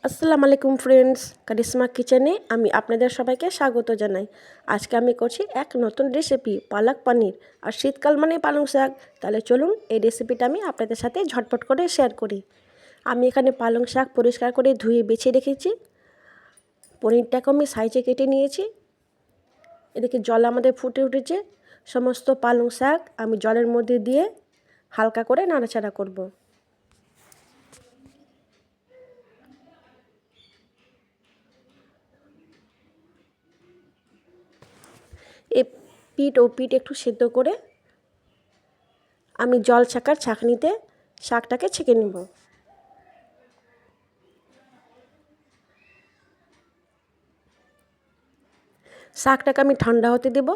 আসসালামু আলাইকুম ফ্রেন্ডস, কারিশমা কিচেনে আমি আপনাদের সবাইকে স্বাগত জানাই। আজকে আমি করছি এক নতুন রেসিপি, পালক পনির। আর শীতকাল মানে পালং শাক। তাহলে চলুন এই রেসিপিটা আমি আপনাদের সাথে ঝটপট করে শেয়ার করি। আমি এখানে পালং শাক পরিষ্কার করে ধুয়ে বেছে রেখেছি। পনিরটাকে আমি সাইজে কেটে নিয়েছি। এদিকে জল আমাদের ফুটে উঠেছে। সমস্ত পালং শাক আমি জলের মধ্যে দিয়ে হালকা করে নাড়াচাড়া করব। এ পিঠ ও পিঠ একটু সেদ্ধ করে আমি জল ছাকার ছাঁকনিতে শাকটাকে ছেঁকে নেব। শাকটাকে আমি ঠান্ডা হতে দেব।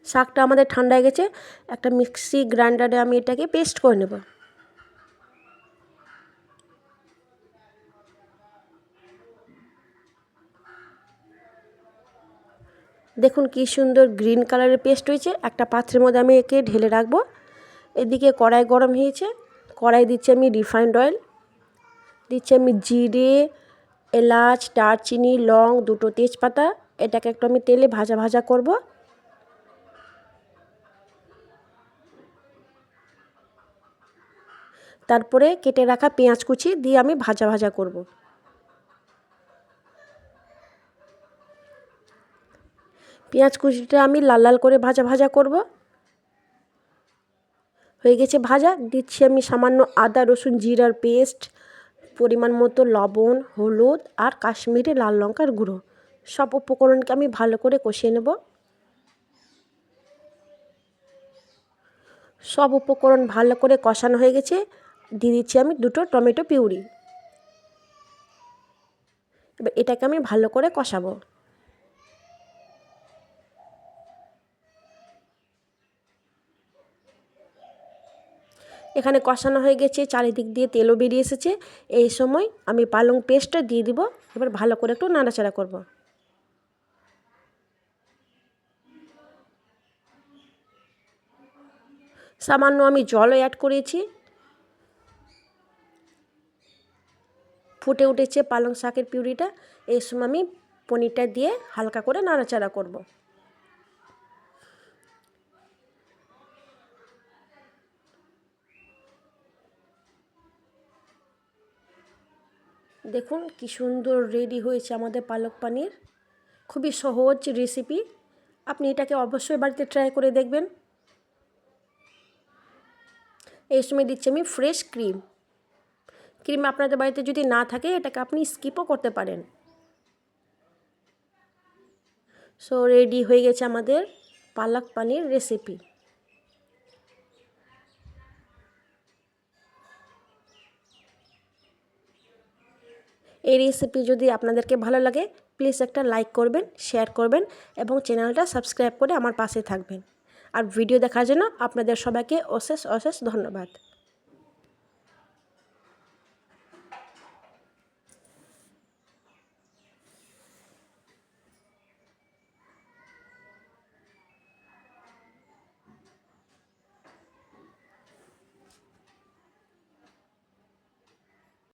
শাকটা আমাদের ঠান্ডা হয়ে গেছে। একটা মিক্সি গ্রাইন্ডারে আমি এটাকে পেস্ট করে নেব। দেখুন কি সুন্দর গ্রিন কালারের পেস্ট হয়েছে। একটা পাত্রের মধ্যে আমি একে ঢেলে রাখবো। এদিকে কড়াই গরম হয়েছে। কড়াই দিচ্ছি আমি রিফাইন্ড অয়েল, দিচ্ছি আমি জিরে, এলাচ, দারচিনি, লং, দুটো তেজপাতা। এটাকে একটু আমি তেলে ভাজা ভাজা করব। তারপরে কেটে রাখা পেঁয়াজ কুচি দিয়ে আমি ভাজা ভাজা করব। পেঁয়াজ কুচিটা আমি লাল লাল করে ভাজা ভাজা করব। হয়ে গেছে ভাজা। দিচ্ছি আমি সামান্য আদা রসুন জিরার পেস্ট, পরিমাণ মতো লবণ, হলুদ আর কাশ্মীরি লাল লঙ্কার গুঁড়ো। সব উপকরণকে আমি ভালো করে কষিয়ে নেব। সব উপকরণ ভালো করে কষানো হয়ে গেছে। দিয়ে দিচ্ছি আমি দুটো টমেটো পিউরি। এবার এটাকে আমি ভালো করে কষাবো। এখানে কষানো হয়ে গেছে, চারিদিক দিয়ে তেলও বেরিয়ে এসেছে। এই সময় আমি পালং পেস্টটা দিয়ে দিব। এবার ভালো করে একটু নাড়াচাড়া করব। সামান্য আমি জলও অ্যাড করেছি। ফুটে উঠেছে পালং শাকের পিউরিটা। এই সময় আমি পনিরটা দিয়ে হালকা করে নাড়াচাড়া করব। দেখুন কি সুন্দর রেডি হয়েছে আমাদের পালক পনির। খুবই সহজ রেসিপি। আপনি এটাকে অবশ্যই বাড়িতে ট্রাই করে দেখবেন। এই সময় দিচ্ছি আমি ফ্রেশ ক্রিম। ক্রিম আপনাদের বাড়িতে যদি না থাকে এটাকে আপনি স্কিপও করতে পারেন। সো রেডি হয়ে গেছে আমাদের পালক পনির রেসিপি। এই রেসিপি যদি আপনাদেরকে ভালো লাগে প্লিজ একটা লাইক করবেন, শেয়ার করবেন এবং চ্যানেলটা সাবস্ক্রাইব করে আমার পাশে থাকবেন। আর ভিডিও দেখার জন্য আপনাদের সবাইকে অশেষ অশেষ ধন্যবাদ।